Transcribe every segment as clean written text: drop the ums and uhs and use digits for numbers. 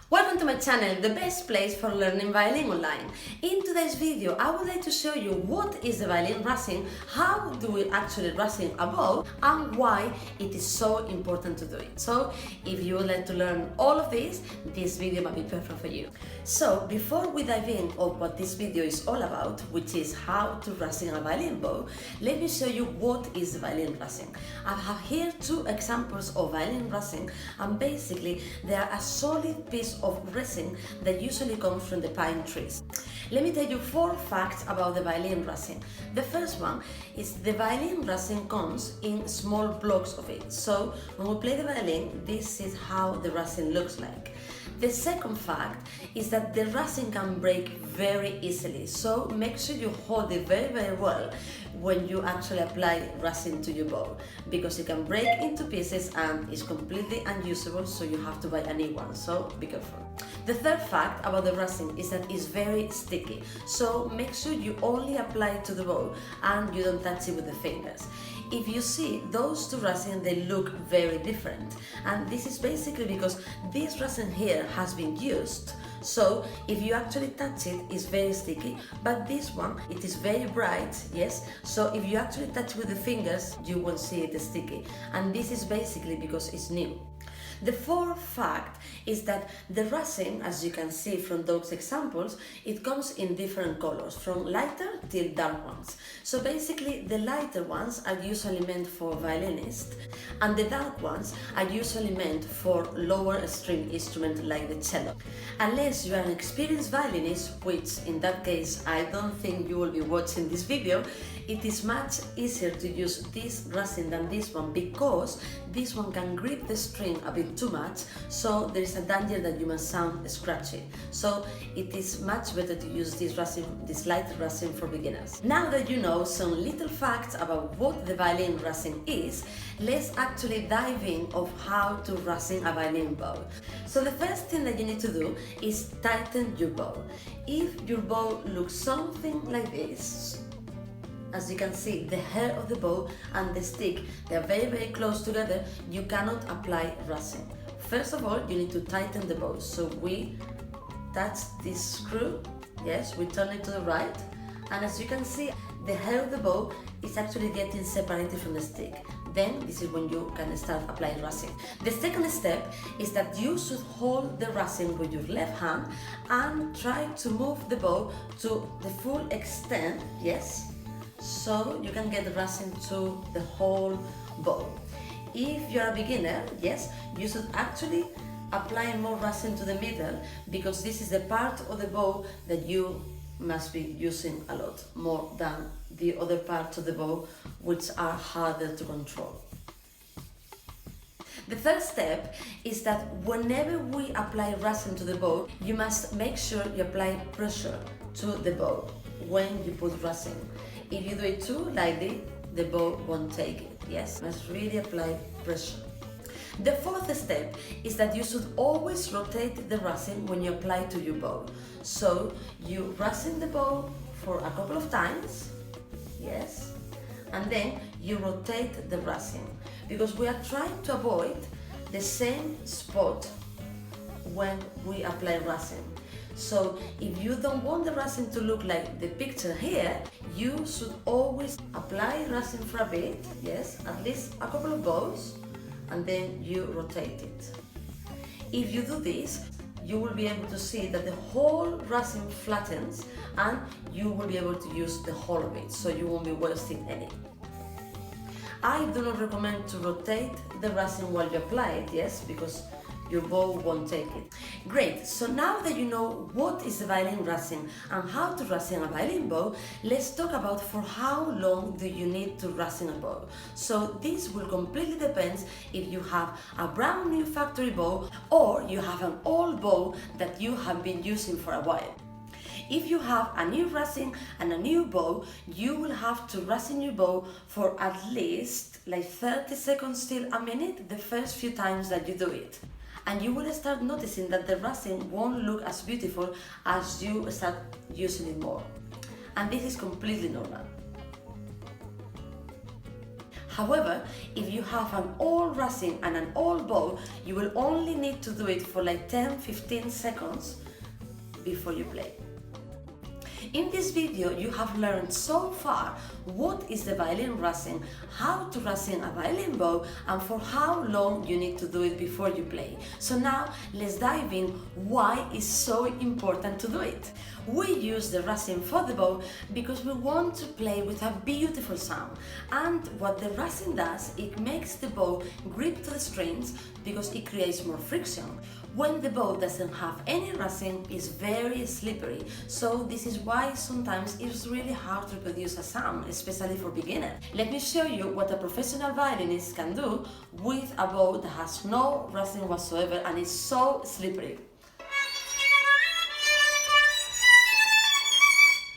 Welcome to my channel, the best place for learning violin online. In today's video, I would like to show you what is the violin Rosin, how do we actually Rosin a bow, and why it is so important to do it. So, if you would like to learn all of this video might be perfect for you. So, before we dive in on what this video is all about, which is how to Rosin a violin bow, let me show you what is the violin Rosin. I have here two examples of violin Rosin, and basically they are a solid piece of resin that usually comes from the pine trees. Let me tell you 4 facts about the violin resin. The first one is the violin resin comes in small blocks of it. So when we play the violin, this is how the resin looks like. The second fact is that the resin can break very easily, so make sure you hold it very well when you actually apply resin to your bow, because it can break into pieces and is completely unusable, so you have to buy a new one, so be careful. The third fact about the resin is that it's very sticky, so make sure you only apply it to the bow and you don't touch it with the fingers. If you see those two resin, they look very different, and this is basically because this resin here has been used. So if you actually touch it, it's very sticky, but this one, it is very bright, yes, so if you actually touch with the fingers, you won't see it sticky, and this is basically because it's new. The fourth fact is that the resin, as you can see from those examples, it comes in different colors, from lighter till dark ones. So basically the lighter ones are usually meant for violinists, and the dark ones are usually meant for lower string instruments like the cello. Unless you are an experienced violinist, which in that case I don't think you will be watching this video, it is much easier to use this resin than this one, because this one can grip the string a bit too much, so there is a danger that you must sound scratchy. So it is much better to use this resin, this light resin, for beginners. Now that you know some little facts about what the violin resin is, let's actually dive in of how to resin a violin bow. So the first thing that you need to do is tighten your bow. If your bow looks something like this, as you can see, the hair of the bow and the stick, they are very close together, you cannot apply resin. First of all, you need to tighten the bow. So we touch this screw, yes, we turn it to the right, and as you can see, the hair of the bow is actually getting separated from the stick. Then this is when you can start applying resin. The second step is that you should hold the resin with your left hand and try to move the bow to the full extent, yes, so you can get the resin to the whole bow. If you're a beginner, yes, you should actually apply more resin to the middle, because this is the part of the bow that you must be using a lot more than the other parts of the bow, which are harder to control. The third step is that whenever we apply resin to the bow, you must make sure you apply pressure to the bow when you put resin. If you do it too lightly, the bow won't take it, yes? You must really apply pressure. The fourth step is that you should always rotate the resin when you apply to your bow. So you resin the bow for a couple of times, yes, and then you rotate the resin, because we are trying to avoid the same spot when we apply resin. So if you don't want the resin to look like the picture here, you should always apply resin for a bit, yes, at least a couple of bows, and then you rotate it. If you do this, you will be able to see that the whole resin flattens, and you will be able to use the whole of it, so you won't be wasting any. I do not recommend to rotate the resin while you apply it, yes, because your bow won't take it. Great, so now that you know what is the violin resin and how to resin a violin bow, let's talk about for how long do you need to resin a bow. So this will completely depend if you have a brand new factory bow or you have an old bow that you have been using for a while. If you have a new resin and a new bow, you will have to resin your bow for at least like 30 seconds till a minute the first few times that you do it. And you will start noticing that the resin won't look as beautiful as you start using it more. And this is completely normal. However, if you have an old Rosin and an old bow, you will only need to do it for like 10-15 seconds before you play. In this video, you have learned so far what is the violin Rosin, how to Rosin a violin bow, and for how long you need to do it before you play. So now let's dive in why it's so important to do it. We use the Rosin for the bow because we want to play with a beautiful sound, and what the Rosin does, it makes the bow grip to the strings because it creates more friction. When the bow doesn't have any Rosin, it's very slippery, so this is why sometimes it's really hard to produce a sound, especially for beginners. Let me show you what a professional violinist can do with a bow that has no Rosin whatsoever and is so slippery.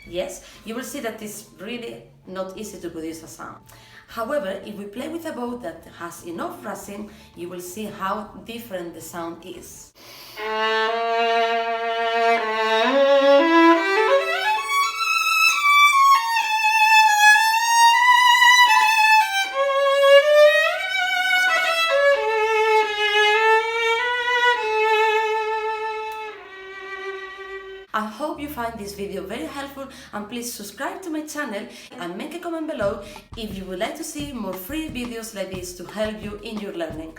Yes, you will see that it's really not easy to produce a sound. However, if we play with a bow that has enough Rosin, you will see how different the sound is. I hope you find this video very helpful, and please subscribe to my channel and make a comment below if you would like to see more free videos like this to help you in your learning.